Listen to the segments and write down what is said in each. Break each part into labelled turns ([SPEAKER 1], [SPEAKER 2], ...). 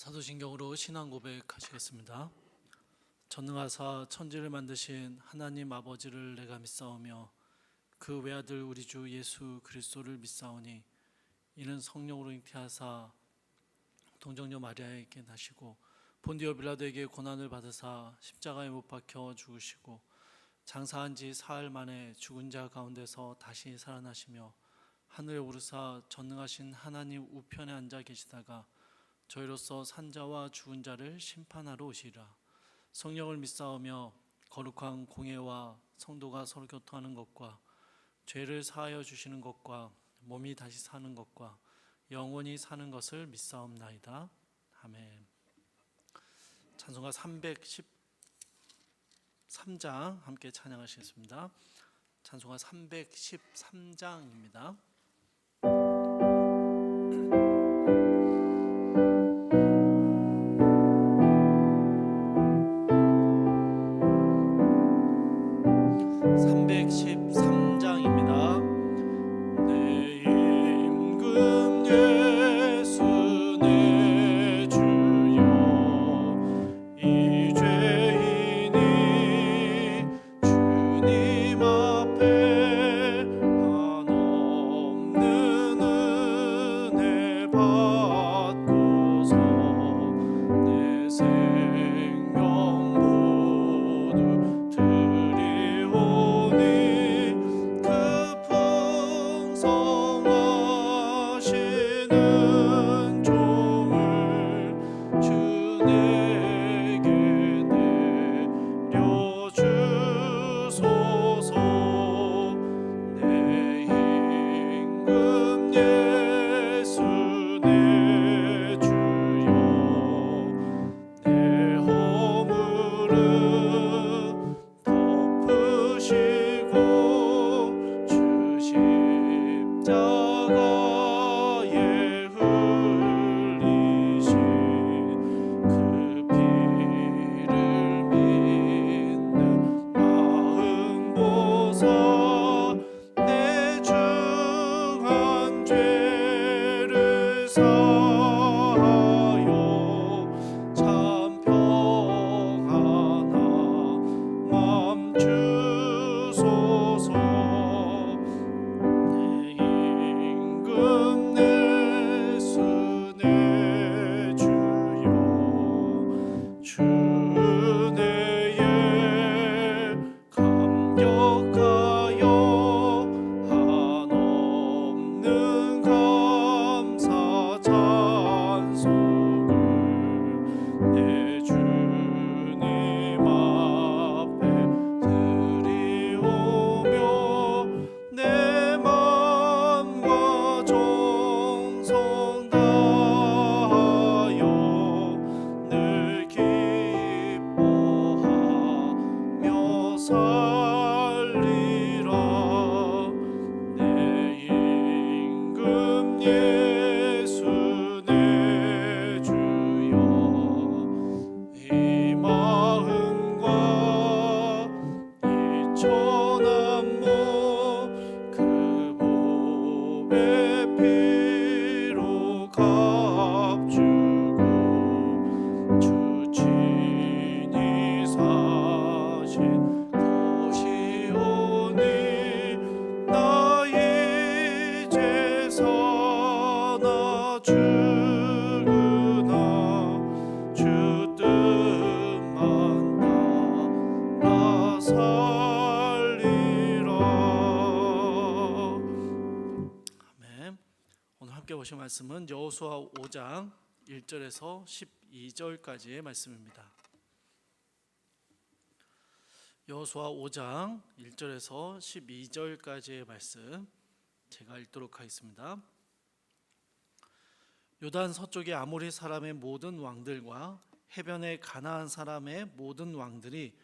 [SPEAKER 1] 사도신경으로 신앙 고백하시겠습니다. 전능하사 천지를 만드신 하나님 아버지를 내가 믿사오며 그 외아들 우리 주 예수 그리스도를 믿사오니 이는 성령으로 잉태하사 동정녀 마리아에게 나시고 본디오 빌라도에게 고난을 받으사 십자가에 못 박혀 죽으시고 장사한 지 사흘 만에 죽은 자 가운데서 다시 살아나시며 하늘에 오르사 전능하신 하나님 우편에 앉아 계시다가 저희로서 산자와 죽은 자를 심판하러 오시리라. 성령을 믿사오며 거룩한 공예와 성도가 서로 교통하는 것과 죄를 사하여 주시는 것과 몸이 다시 사는 것과 영원히 사는 것을 믿사옵나이다. 아멘. 찬송가 313장 함께 찬양하시겠습니다. 찬송가 313장입니다. 313장입니다. 내 임금 예수 내 주여 이 죄인이 주님 앞에 한없는 은혜 받고서 내 생명 모두 드리오니 그 풍성하시는 종을 주 내게 내려주소서. 내 임금 예수 내 주여 내 허물을 덮으시고 주 십자가에 흘리신 그 피를 믿는 마음 보사 내 중한 죄를 사하여 참 평안한 맘 주소서. 내 임금 예수 내 주여 주 은혜에 감격하여 한없는 감사 찬송을 내 주님 앞에 드리오며 내 마음과 정성 다하여 늘 기뻐하며 살리라. 내 임금 예수 내 주여 이 마음과 이 천한 몸 그 보배 피로 값주고 주 친히 사신 것이오니 나 이제 사나 죽으나 주 뜻만 따라 살리라. 아멘. 오늘 함께 보실 말씀은 여호수아 5장 1절에서 12절까지의 말씀입니다. 여호수아 5장 1절에서 12절까지의 말씀 제가 읽도록 하겠습니다. 요단 서쪽의 아모리 사람의 모든 왕들과 해변의 가나안 사람의 모든 왕들이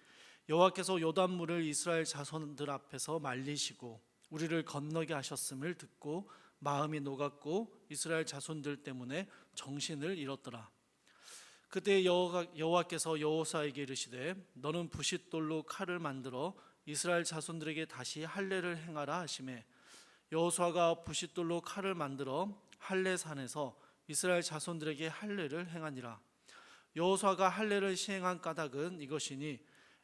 [SPEAKER 1] 여호와께서 요단물을 이스라엘 자손들 앞에서 말리시고 우리를 건너게 하셨음을 듣고 마음이 녹았고 이스라엘 자손들 때문에 정신을 잃었더라. 그때 여호와께서 여호수아에게 이르시되 너는 부싯돌로 칼을 만들어 이스라엘 자손들에게 다시 할례를 행하라 하시매 여호수아가 부싯돌로 칼을 만들어 할례산에서 이스라엘 자손들에게 할례를 행하니라. 여호수아가 할례를 시행한 까닭은 이것이니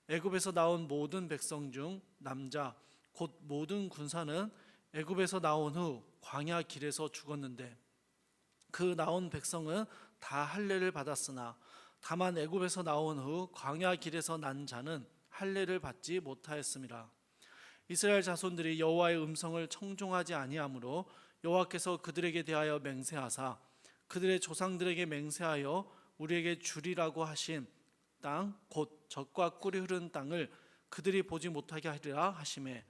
[SPEAKER 1] 애굽에서 나온 모든 백성 중 남자 곧 모든 군사는 애굽에서 나온 후 광야 길에서 죽었는데 그 나온 백성은 다 할례를 받았으나 다만 애굽에서 나온 후 광야 길에서 난 자는 할례를 받지 못하였음이라. 이스라엘 자손들이 여호와의 음성을 청종하지 아니하므로 여호와께서 그들에게 대하여 맹세하사 그들의 조상들에게 맹세하여 우리에게 주리라고 하신 땅 곧 젖과 꿀이 흐르는 땅을 그들이 보지 못하게 하리라 하시매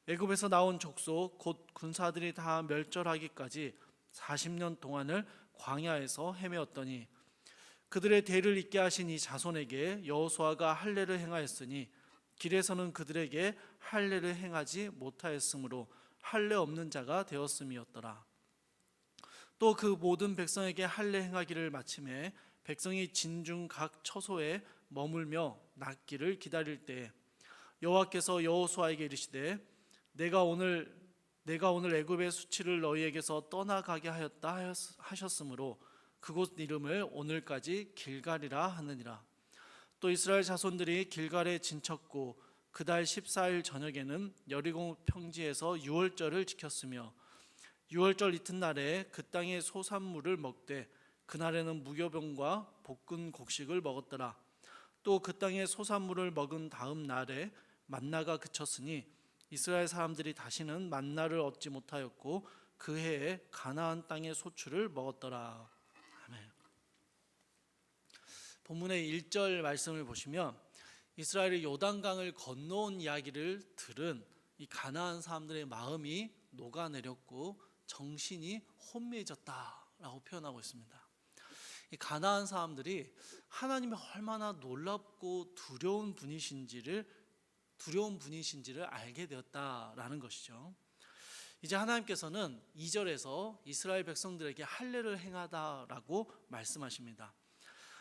[SPEAKER 1] 애굽에서 나온 족속 곧 군사들이 다 멸절하기까지 40년 동안을 광야에서 헤매었더니 그들의 대를 잇게 하신 이 자손에게 여호수아가 할례를 행하였으니 길에서는 그들에게 할례를 행하지 못하였으므로 할례 없는 자가 되었음이었더라. 또 그 모든 백성에게 할례 행하기를 마침에 백성이 진중 각 처소에 머물며 낫기를 기다릴 때 여호와께서 여호수아에게 이르시되 내가 오늘 애굽의 수치를 너희에게서 떠나가게 하였다 하셨으므로 그곳 이름을 오늘까지 길갈이라 하느니라. 또 이스라엘 자손들이 길갈에 진쳤고 그달 14일 저녁에는 여리고 평지에서 유월절을 지켰으며 유월절 이튿날에 그 땅의 소산물을 먹되 그날에는 무교병과 볶은 곡식을 먹었더라. 또 그 땅의 소산물을 먹은 다음 날에 만나가 그쳤으니 이스라엘 사람들이 다시는 만나를 얻지 못하였고 그 해에 가나안 땅의 소출을 먹었더라. 아멘. 본문의 1절 말씀을 보시면 이스라엘이 요단강을 건너온 이야기를 들은 이 가나안 사람들의 마음이 녹아내렸고 정신이 혼미해졌다라고 표현하고 있습니다. 이 가나안 사람들이 하나님이 얼마나 놀랍고 두려운 분이신지를 알게 되었다라는 것이죠. 이제 하나님께서는 2절에서 이스라엘 백성들에게 할례를 행하다라고 말씀하십니다.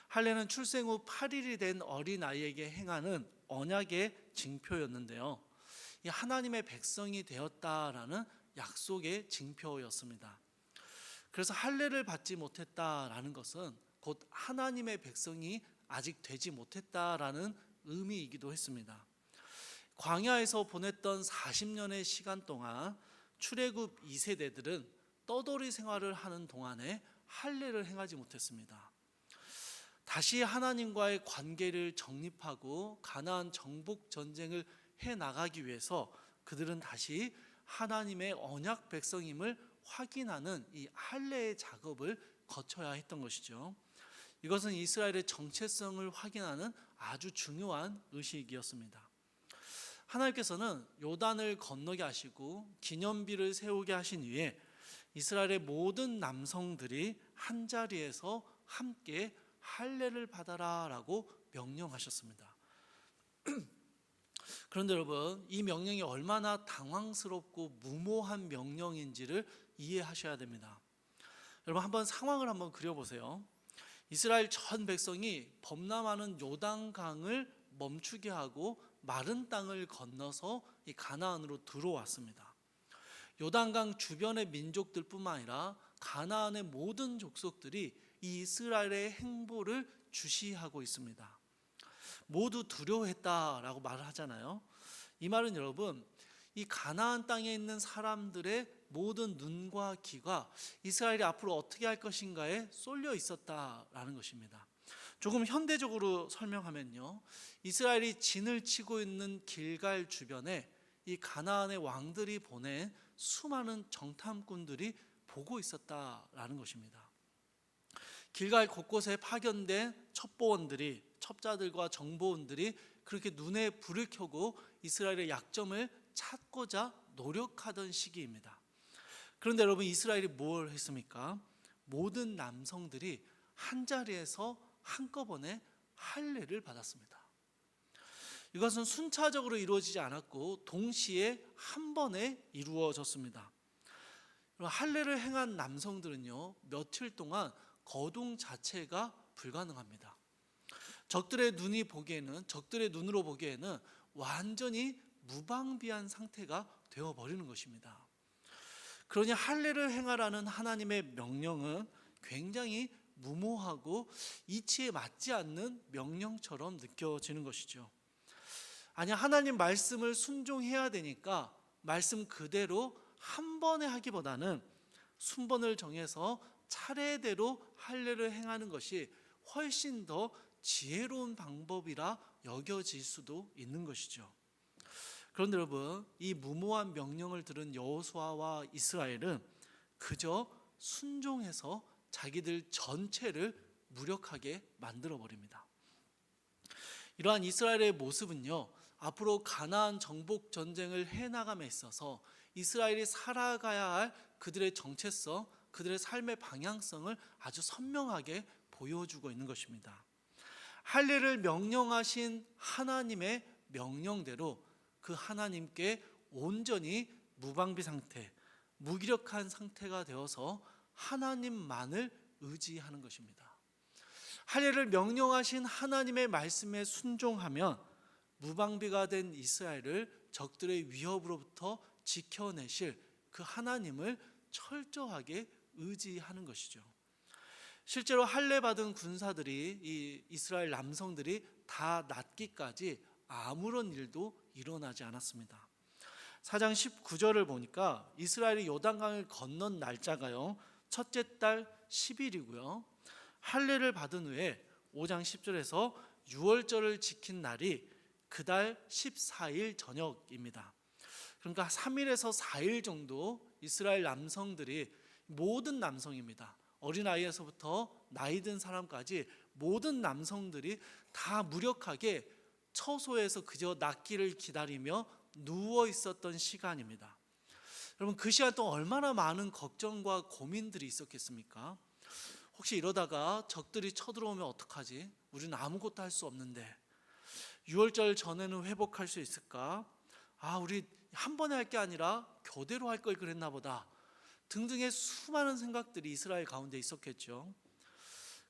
[SPEAKER 1] 할례는 출생 후 8일이 된 어린아이에게 행하는 언약의 징표였는데요. 이 하나님의 백성이 되었다라는 약속의 징표였습니다. 그래서 할례를 받지 못했다라는 것은 곧 하나님의 백성이 아직 되지 못했다라는 의미이기도 했습니다. 광야에서 보냈던 40년의 시간 동안 출애굽 2세대들은 떠돌이 생활을 하는 동안에 할례를 행하지 못했습니다. 다시 하나님과의 관계를 정립하고 가나안 정복 전쟁을 해 나가기 위해서 그들은 다시 하나님의 언약 백성임을 확인하는 이 할례의 작업을 거쳐야 했던 것이죠. 이것은 이스라엘의 정체성을 확인하는 아주 중요한 의식이었습니다. 하나님께서는 요단을 건너게 하시고 기념비를 세우게 하신 후에 이스라엘의 모든 남성들이 한자리에서 함께 할례를 받아라라고 명령하셨습니다. 그런데 여러분, 이 명령이 얼마나 당황스럽고 무모한 명령인지를 이해하셔야 됩니다. 여러분, 한번 상황을 한번 그려보세요. 이스라엘 전 백성이 범람하는 요단강을 멈추게 하고 마른 땅을 건너서 이 가나안으로 들어왔습니다. 요단강 주변의 민족들뿐만 아니라 가나안의 모든 족속들이 이 이스라엘의 행보를 주시하고 있습니다. 모두 두려워했다라고 말을 하잖아요. 이 말은 여러분, 이 가나안 땅에 있는 사람들의 모든 눈과 귀가 이스라엘이 앞으로 어떻게 할 것인가에 쏠려 있었다라는 것입니다. 조금 현대적으로 설명하면요, 이스라엘이 진을 치고 있는 길갈 주변에 이 가나안의 왕들이 보낸 수많은 정탐꾼들이 보고 있었다라는 것입니다. 길갈 곳곳에 파견된 첩보원들이, 첩자들과 정보원들이 그렇게 눈에 불을 켜고 이스라엘의 약점을 찾고자 노력하던 시기입니다. 그런데 여러분, 이스라엘이 뭘 했습니까? 모든 남성들이 한자리에서 한꺼번에 할례를 받았습니다. 이것은 순차적으로 이루어지지 않았고 동시에 한 번에 이루어졌습니다. 할례를 행한 남성들은요, 며칠 동안 거동 자체가 불가능합니다. 적들의 눈으로 보기에는 완전히 무방비한 상태가 되어버리는 것입니다. 그러니 할례를 행하라는 하나님의 명령은 굉장히 무모하고 이치에 맞지 않는 명령처럼 느껴지는 것이죠. 아니, 하나님 말씀을 순종해야 되니까 말씀 그대로 한 번에 하기보다는 순번을 정해서 차례대로 할례를 행하는 것이 훨씬 더 지혜로운 방법이라 여겨질 수도 있는 것이죠. 그런데 여러분, 이 무모한 명령을 들은 여호수아와 이스라엘은 그저 순종해서 자기들 전체를 무력하게 만들어 버립니다. 이러한 이스라엘의 모습은요, 앞으로 가나안 정복 전쟁을 해나감에 있어서 이스라엘이 살아가야 할 그들의 정체성, 그들의 삶의 방향성을 아주 선명하게 보여주고 있는 것입니다. 할례를 명령하신 하나님의 명령대로 그 하나님께 온전히 무방비 상태, 무기력한 상태가 되어서 하나님만을 의지하는 것입니다. 할례를 명령하신 하나님의 말씀에 순종하면 무방비가 된 이스라엘을 적들의 위협으로부터 지켜내실 그 하나님을 철저하게 의지하는 것이죠. 실제로 할례 받은 군사들이, 이 이스라엘 남성들이 다 낫기까지 아무런 일도 일어나지 않았습니다. 4장 19절을 보니까 이스라엘이 요단강을 건넌 날짜가요, 첫째 달 10일이고요. 할례를 받은 후에 5장 10절에서 유월절을 지킨 날이 그달 14일 저녁입니다. 그러니까 3일에서 4일 정도 이스라엘 남성들이, 모든 남성입니다, 어린아이에서부터 나이 든 사람까지 모든 남성들이 다 무력하게 처소에서 그저 낫기를 기다리며 누워 있었던 시간입니다. 여러분, 그 시간 동안 얼마나 많은 걱정과 고민들이 있었겠습니까? 혹시 이러다가 적들이 쳐들어오면 어떡하지? 우리는 아무것도 할 수 없는데, 6월절 전에는 회복할 수 있을까? 우리 한 번에 할 게 아니라 교대로 할 걸 그랬나 보다, 등등의 수많은 생각들이 이스라엘 가운데 있었겠죠.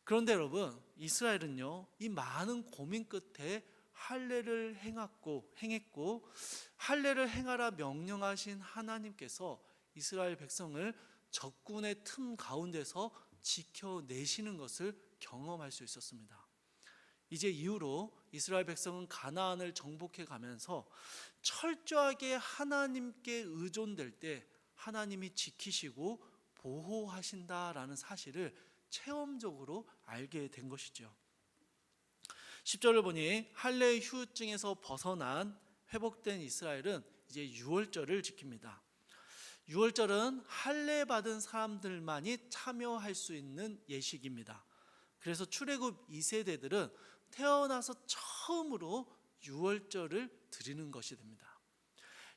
[SPEAKER 1] 그런데 여러분, 이스라엘은요, 이 많은 고민 끝에 할례를 행했고 할례를 행하라 명령하신 하나님께서 이스라엘 백성을 적군의 틈 가운데서 지켜내시는 것을 경험할 수 있었습니다. 이제 이후로 이스라엘 백성은 가나안을 정복해 가면서 철저하게 하나님께 의존될 때 하나님이 지키시고 보호하신다라는 사실을 체험적으로 알게 된 것이죠. 10절을 보니 할례의 휴증에서 벗어난 회복된 이스라엘은 이제 유월절을 지킵니다. 유월절은 할례 받은 사람들만이 참여할 수 있는 예식입니다. 그래서 출애굽 2세대들은 태어나서 처음으로 유월절을 드리는 것이 됩니다.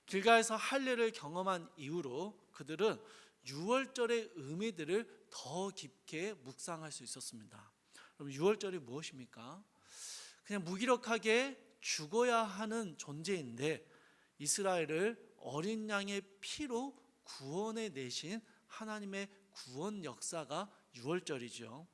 [SPEAKER 1] 길가에서 할례를 경험한 이후로 그들은 유월절의 의미들을 더 깊게 묵상할 수 있었습니다. 그럼 유월절이 무엇입니까? 그냥 무기력하게 죽어야 하는 존재인데 이스라엘을 어린 양의 피로 구원해 내신 하나님의 구원 역사가 유월절이죠.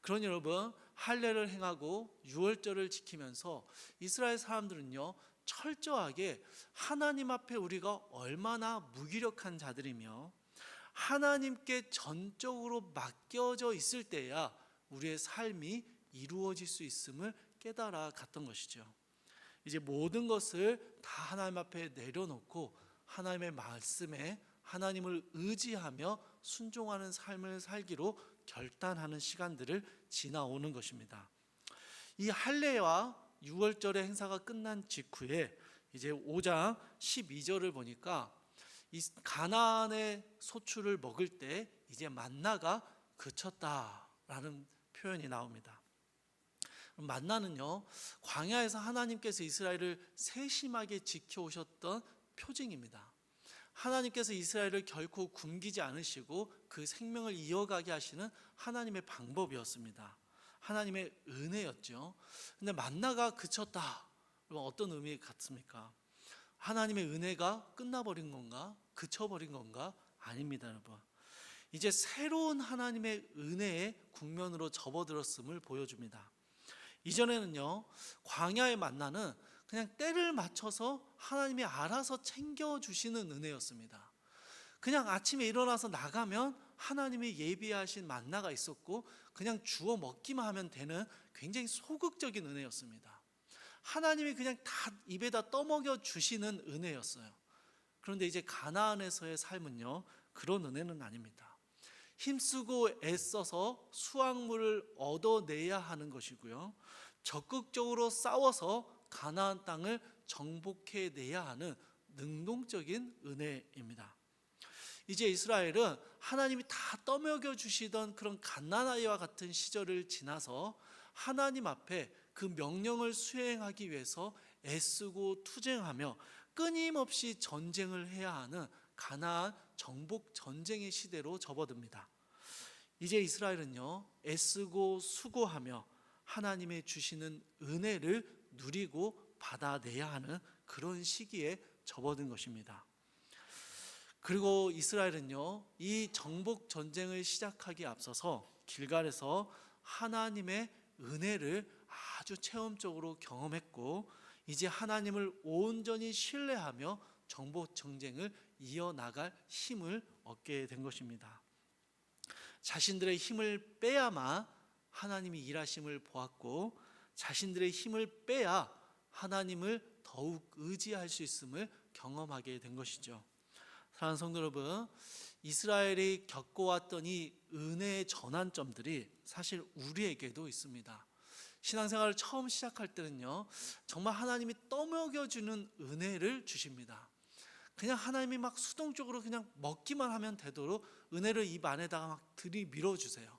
[SPEAKER 1] 그러니 여러분, 할례를 행하고 유월절을 지키면서 이스라엘 사람들은요, 철저하게 하나님 앞에 우리가 얼마나 무기력한 자들이며 하나님께 전적으로 맡겨져 있을 때야 우리의 삶이 이루어질 수 있음을 깨달아 갔던 것이죠. 이제 모든 것을 다 하나님 앞에 내려놓고 하나님의 말씀에 하나님을 의지하며 순종하는 삶을 살기로 결단하는 시간들을 지나오는 것입니다. 이 할례와 유월절의 행사가 끝난 직후에 이제 5장 12절을 보니까 이 가나안의 소출을 먹을 때 이제 만나가 그쳤다라는 표현이 나옵니다. 만나는요, 광야에서 하나님께서 이스라엘을 세심하게 지켜오셨던 표징입니다. 하나님께서 이스라엘을 결코 굶기지 않으시고 그 생명을 이어가게 하시는 하나님의 방법이었습니다. 하나님의 은혜였죠. 근데 만나가 그쳤다. 어떤 의미 같습니까? 하나님의 은혜가 끝나버린 건가? 그쳐버린 건가? 아닙니다, 여러분. 이제 새로운 하나님의 은혜의 국면으로 접어들었음을 보여줍니다. 이전에는요, 광야의 만나는 그냥 때를 맞춰서 하나님이 알아서 챙겨주시는 은혜였습니다. 그냥 아침에 일어나서 나가면 하나님이 예비하신 만나가 있었고 그냥 주워 먹기만 하면 되는 굉장히 소극적인 은혜였습니다. 하나님이 그냥 다 입에다 떠먹여 주시는 은혜였어요. 그런데 이제 가나안에서의 삶은요, 그런 은혜는 아닙니다. 힘쓰고 애써서 수확물을 얻어내야 하는 것이고요, 적극적으로 싸워서 가나안 땅을 정복해내야 하는 능동적인 은혜입니다. 이제 이스라엘은 하나님이 다 떠먹여 주시던 그런 갓난아이와 같은 시절을 지나서 하나님 앞에 그 명령을 수행하기 위해서 애쓰고 투쟁하며 끊임없이 전쟁을 해야 하는 가나안 정복 전쟁의 시대로 접어듭니다. 이제 이스라엘은요, 애쓰고 수고하며 하나님의 주시는 은혜를 누리고 받아내야 하는 그런 시기에 접어든 것입니다. 그리고 이스라엘은요, 이 정복 전쟁을 시작하기에 앞서서 길갈에서 하나님의 은혜를 아주 체험적으로 경험했고, 이제 하나님을 온전히 신뢰하며 정복 전쟁을 이어나갈 힘을 얻게 된 것입니다. 자신들의 힘을 빼야만 하나님이 일하심을 보았고, 자신들의 힘을 빼야 하나님을 더욱 의지할 수 있음을 경험하게 된 것이죠. 사랑하는 성도 여러분, 이스라엘이 겪어왔던 이 은혜의 전환점들이 사실 우리에게도 있습니다. 신앙생활을 처음 시작할 때는요, 정말 하나님이 떠먹여주는 은혜를 주십니다. 그냥 하나님이 막 수동적으로 그냥 먹기만 하면 되도록 은혜를 입 안에다가 막 들이밀어 주세요.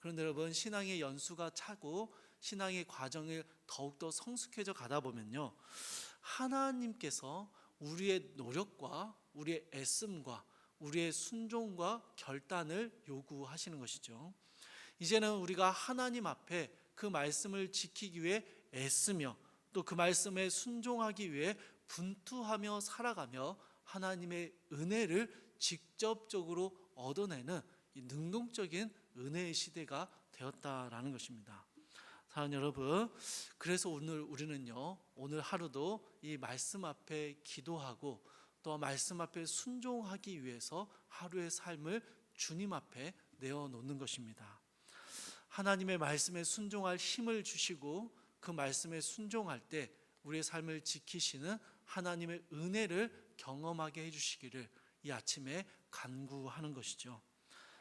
[SPEAKER 1] 그런데 여러분, 신앙의 연수가 차고 신앙의 과정을 더욱더 성숙해져 가다 보면요, 하나님께서 우리의 노력과 우리의 애씀과 우리의 순종과 결단을 요구하시는 것이죠. 이제는 우리가 하나님 앞에 그 말씀을 지키기 위해 애쓰며 또 그 말씀에 순종하기 위해 분투하며 살아가며 하나님의 은혜를 직접적으로 얻어내는 이 능동적인 은혜의 시대가 되었다라는 것입니다. 사랑하는 여러분, 그래서 오늘 우리는요, 오늘 하루도 이 말씀 앞에 기도하고 또 말씀 앞에 순종하기 위해서 하루의 삶을 주님 앞에 내어놓는 것입니다. 하나님의 말씀에 순종할 힘을 주시고 그 말씀에 순종할 때 우리의 삶을 지키시는 하나님의 은혜를 경험하게 해주시기를 이 아침에 간구하는 것이죠.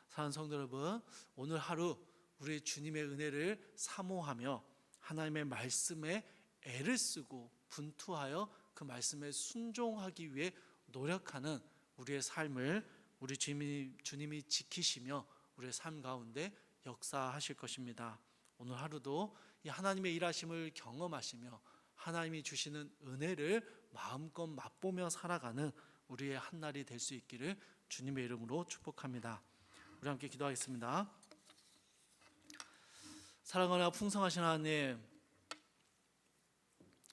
[SPEAKER 1] 사랑하는 성도 여러분, 오늘 하루 우리 주님의 은혜를 사모하며 하나님의 말씀에 애를 쓰고 분투하여 그 말씀에 순종하기 위해 노력하는 우리의 삶을 우리 주님이 지키시며 우리의 삶 가운데 역사하실 것입니다. 오늘 하루도 이 하나님의 일하심을 경험하시며 하나님이 주시는 은혜를 마음껏 맛보며 살아가는 우리의 한날이 될 수 있기를 주님의 이름으로 축복합니다. 우리 함께 기도하겠습니다. 사랑하나 풍성하신 하나님,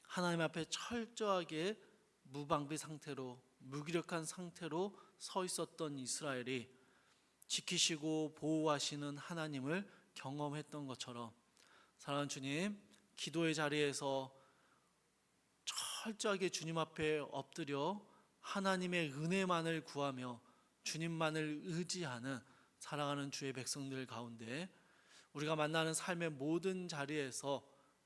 [SPEAKER 1] 하나님 앞에 철저하게 무방비 상태로 무기력한 상태로 서 있었던 이스라엘이 지키시고 보호하시는 하나님을 경험했던 것처럼 사랑하는 주님, 기도의 자리에서 철저하게 주님 앞에 엎드려 하나님의 은혜만을 구하며 주님만을 의지하는 사랑하는 주의 백성들 가운데 우리가 만나는 삶의 모든 자리에서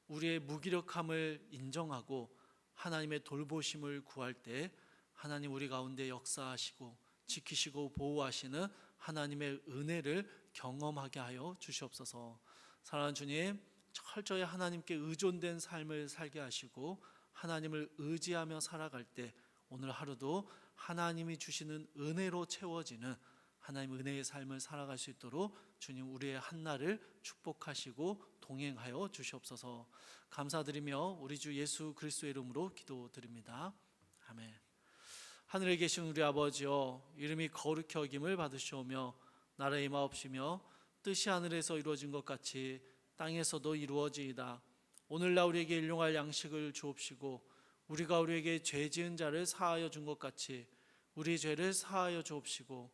[SPEAKER 1] 우리의 무기력함을 인정하고 하나님의 돌보심을 구할 때 하나님 우리 가운데 역사하시고 지키시고 보호하시는 하나님의 은혜를 경험하게 하여 주시옵소서. 사랑하는 주님, 철저히 하나님께 의존된 삶을 살게 하시고 하나님을 의지하며 살아갈 때 오늘 하루도 하나님이 주시는 은혜로 채워지는 하나님 은혜의 삶을 살아갈 수 있도록 주님 우리의 한날을 축복하시고 동행하여 주시옵소서. 감사드리며 우리 주 예수 그리스도의 이름으로 기도드립니다. 아멘. 하늘에 계신 우리 아버지여, 이름이 거룩히 여김을 받으시오며 나라의 임하옵시며 뜻이 하늘에서 이루어진 것 같이 땅에서도 이루어지이다. 오늘날 우리에게 일용할 양식을 주옵시고 우리가 우리에게 죄 지은 자를 사하여 준 것 같이 우리 죄를 사하여 주옵시고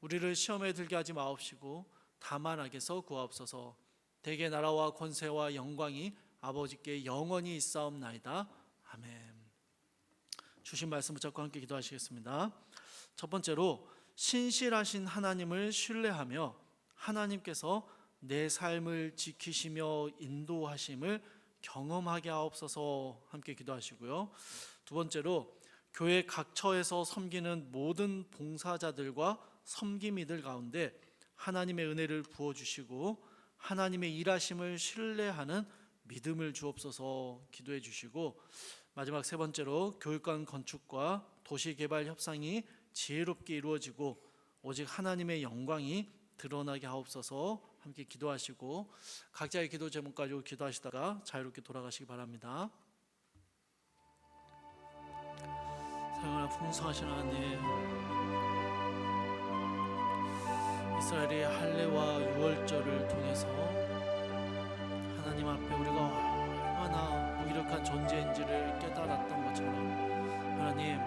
[SPEAKER 1] 우리를 시험에 들게 하지 마옵시고 다만 악에서 구하옵소서. 대개 나라와 권세와 영광이 아버지께 영원히 있사옵나이다. 아멘. 주신 말씀 붙잡고 함께 기도하시겠습니다. 첫 번째로 신실하신 하나님을 신뢰하며 하나님께서 내 삶을 지키시며 인도하심을 경험하게 하옵소서. 함께 기도하시고요. 두 번째로 교회 각 처에서 섬기는 모든 봉사자들과 섬김이들 가운데 하나님의 은혜를 부어주시고 하나님의 일하심을 신뢰하는 믿음을 주옵소서. 기도해 주시고, 마지막 세 번째로 교육관 건축과 도시개발 협상이 지혜롭게 이루어지고 오직 하나님의 영광이 드러나게 하옵소서. 함께 기도하시고 각자의 기도 제목 가지고 기도하시다가 자유롭게 돌아가시기 바랍니다. 사랑하는 풍성하신 하나님, 이스라엘의 할례와 유월절을 통해서 하나님 앞에 우리가 얼마나 무기력한 존재인지를 깨달았던 것처럼, 하나님,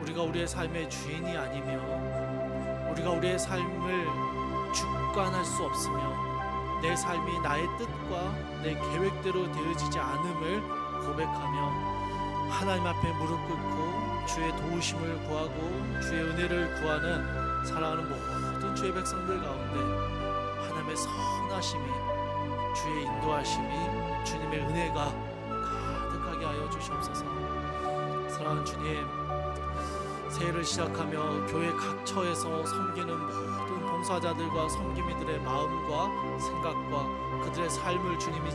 [SPEAKER 1] 우리가 우리의 삶의 주인이 아니며 우리가 우리의 삶을 주관할 수 없으며 내 삶이 나의 뜻과 내 계획대로 되어지지 않음을 고백하며 하나님 앞에 무릎 꿇고 주의 도우심을 구하고 주의 은혜를 구하는 사랑하는 모든 주의 백성들 가운데 하나님의 선하심이, 주의 인도하심이, 주님의 은혜가 가득하게 하여 주시옵소서. 사랑하는 주님, 새해를 시작하며 교회 각 처에서 섬기는 모든 봉사자들과 섬김이들의 마음과 생각과 그들의 삶을 주님이